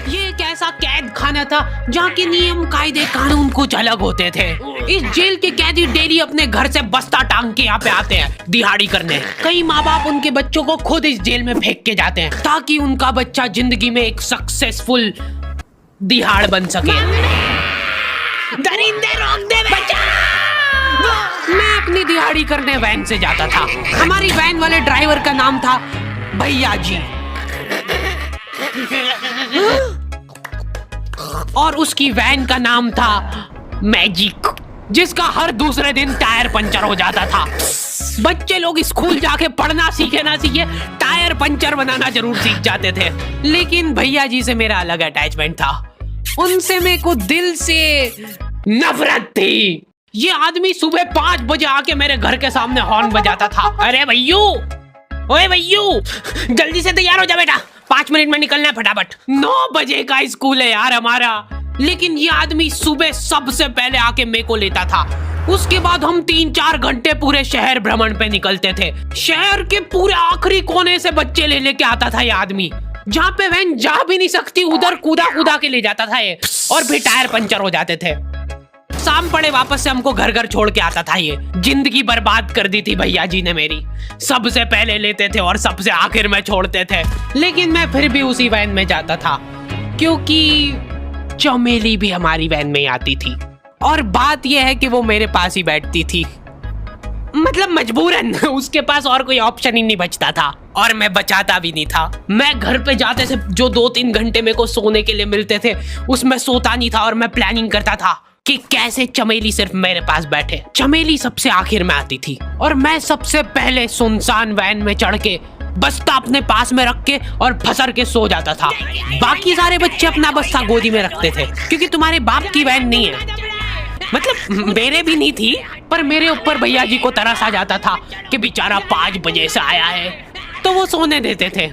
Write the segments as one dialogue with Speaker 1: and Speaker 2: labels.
Speaker 1: ये एक ऐसा कैद खाना था जहाँ के नियम कायदे कानून कुछ अलग होते थे। इस जेल के कैदी डेली अपने घर से बस्ता टांग के यहाँ पे आते हैं दिहाड़ी करने। कई माँ बाप उनके बच्चों को खुद इस जेल में फेंक के जाते हैं ताकि उनका बच्चा जिंदगी में एक सक्सेसफुल दिहाड़ बन सके। दरिंदे रोक दे बच्चा। मैं अपनी दिहाड़ी करने वैन से जाता था। हमारी वैन वाले ड्राइवर का नाम था भैया जी और उसकी वैन का नाम था मैजिक, जिसका हर दूसरे दिन टायर पंचर हो जाता था। बच्चे लोग स्कूल जाके पढ़ना सीखे ना सीखे टायर पंचर बनाना जरूर सीख जाते थे। लेकिन भैया जी से मेरा अलग अटैचमेंट था। उनसे मेरे को दिल से नफरत थी। ये आदमी सुबह 5 बजे आके मेरे घर के सामने हॉर्न बजाता था। अरे भैयू, ओए भैयू, जल्दी से तैयार हो जा बेटा, 5 मिनट में निकलना है फटाफट। 9 बजे का स्कूल है यार हमारा। लेकिन ये आदमी सुबह सबसे पहले आके मेरे को लेता था। उसके बाद हम 3-4 घंटे पूरे शहर भ्रमण पे निकलते थे। शहर के पूरे आखिरी कोने से बच्चे ले लेके आता था ये आदमी। जहाँ पे वैन जा भी नहीं सकती उधर कूदा कूदा के ले जाता था ये, और फिर टायर पंचर हो जाते थे। शाम पड़े वापस से हमको घर घर छोड़ के आता था ये। जिंदगी बर्बाद कर दी थी भैया जी ने मेरी। सबसे पहले लेते थे और सबसे आखिर में छोड़ते थे। लेकिन मैं फिर भी उसी वैन में जाता था क्योंकि चमेली भी हमारी वैन में आती थी। और बात यह है कि वो मेरे पास ही बैठती थी, मतलब मजबूरन। उसके पास और कोई ऑप्शन ही नहीं बचता था और मैं बचाता भी नहीं था। मैं घर पे जाते से जो 2-3 घंटे मेरे को सोने के लिए मिलते थे उसमें सोता नहीं था और मैं प्लानिंग करता था कि कैसे चमेली सिर्फ मेरे पास बैठे। चमेली सबसे आखिर में आती थी और मैं सबसे पहले सुनसान वैन में चढ़ के बस्ता अपने पास में रख के और फसर के सो जाता था। बाकी सारे बच्चे अपना बस्ता गोदी में रखते थे क्योंकि तुम्हारे बाप की वैन नहीं है, मतलब मेरे भी नहीं थी। पर मेरे ऊपर भैया जी को तरस आ जाता था कि बेचारा 5 बजे से आया है, तो वो सोने देते थे।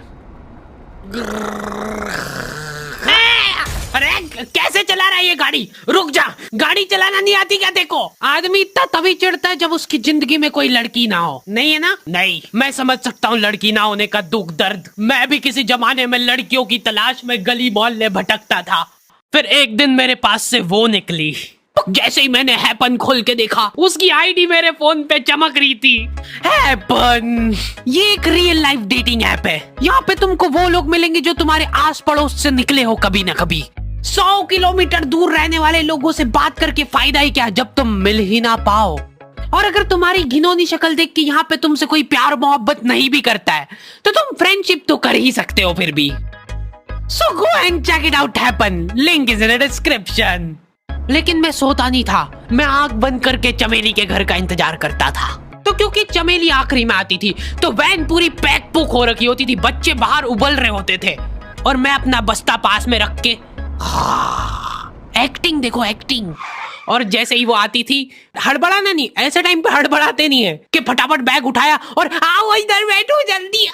Speaker 1: अरे कैसे चला रहा है ये गाड़ी? रुक जा, गाड़ी चलाना नहीं आती क्या? देखो, आदमी इतना तभी चिढ़ता है जब उसकी जिंदगी में कोई लड़की ना हो। नहीं है ना? नहीं, मैं समझ सकता हूँ लड़की ना होने का दुख दर्द। मैं भी किसी जमाने में लड़कियों की तलाश में गली मोहल्ले भटकता था। फिर एक दिन मेरे पास से वो निकली। जैसे ही मैंने हैपन खोल के देखा उसकी आईडी मेरे फोन पे चमक रही थी। हैपन ये एक रियल लाइफ डेटिंग ऐप है। यहाँ पे तुमको वो लोग मिलेंगे जो तुम्हारे आस पड़ोस से निकले हो कभी ना कभी। 100 किलोमीटर दूर रहने वाले लोगों से बात करके फायदा ही क्या जब तुम मिल ही ना पाओ। और अगर तुम्हारी घिनौनी शक्ल देख के यहाँ पे तुमसे कोई प्यार मोहब्बत नहीं भी करता है तो तुम फ्रेंडशिप तो कर ही सकते हो फिर भी। So go and check it out happen, link is in the description. लेकिन मैं सोता नहीं था, मैं आंख बंद करके चमेली के घर का इंतजार करता था। तो क्योंकि चमेली आखिरी में आती थी तो वैन पूरी पैक पुक हो रखी होती थी, बच्चे बाहर उबल रहे होते थे और मैं अपना बस्ता पास में रख के एक्टिंग देखो एक्टिंग। और जैसे ही वो आती थी, हड़बड़ाना नहीं, ऐसे टाइम पे हड़बड़ाते नहीं है कि फटाफट बैग उठाया और आओ इधर बैठो जल्दी।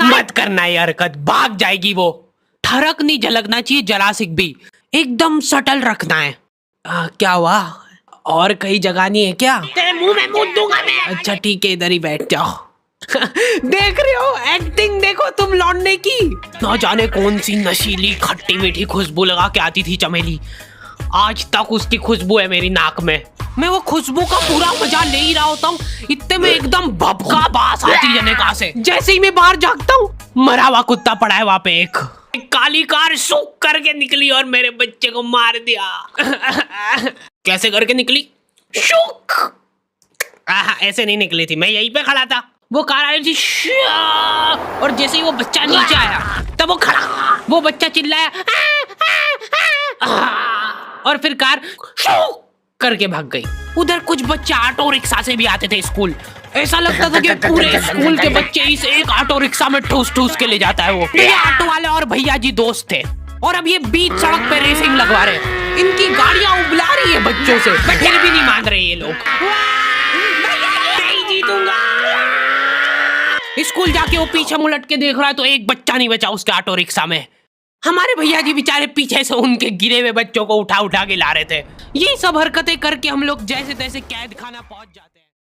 Speaker 1: मत करना ये हरकत, भाग जाएगी वो। ठरक नहीं झलकना चाहिए जरा सिक भी, एकदम सटल रखना है। क्या हुआ? और कहीं जगह नहीं है क्या? तेरे मुंह में मूत दूंगा मैं। अच्छा ठीक है, इधर ही बैठ जाओ। देख रहे हो एक्टिंग, देखो तुम लौंडे की। ना जाने कौन सी नशीली खट्टी मीठी खुशबू लगा के आती थी चमेली। आज तक उसकी खुशबू है मेरी नाक में। मैं वो खुशबू का पूरा मजा ले ही रहा होता हूँ, इतने में एकदम भभका बास आती है निकाह से। जैसे ही मैं बाहर झांकता हूँ, मरा हुआ कुत्ता पड़ा है वहाँ पे। एक काली कार सूख करके निकली और मेरे बच्चे को मार दिया। कैसे करके निकली? शुक। ऐसे नहीं निकली थी, मैं यहीं पे खड़ा था, वो कार आई थी और जैसे ही वो बच्चा नीचे आया तब वो खड़ा, वो बच्चा चिल्लाया और फिर कार शुक करके भाग गई। उधर कुछ बच्चे ऑटो रिक्शा से भी आते थे स्कूल। ऐसा लगता था कि पूरे स्कूल के बच्चे इस एक ऑटो रिक्शा में ठूस ठूस के ले जाता है वो। ये ऑटो वाले और भैया जी दोस्त थे और अब ये बीच सड़क पे रेसिंग लगवा रहे। इनकी गाड़ियां उबला रही है बच्चों से, फिर भी नहीं मान रहे ये लोग। नहीं जीतूंगा। स्कूल जाके वो पीछे मुलट के देख रहा है तो एक बच्चा नहीं बचा उसके ऑटो रिक्शा में। हमारे भैया जी बेचारे पीछे से उनके गिरे हुए बच्चों को उठा उठा के ला रहे थे। यही सब हरकतें करके हम लोग जैसे तैसे कैद खाना पहुंच जाते हैं।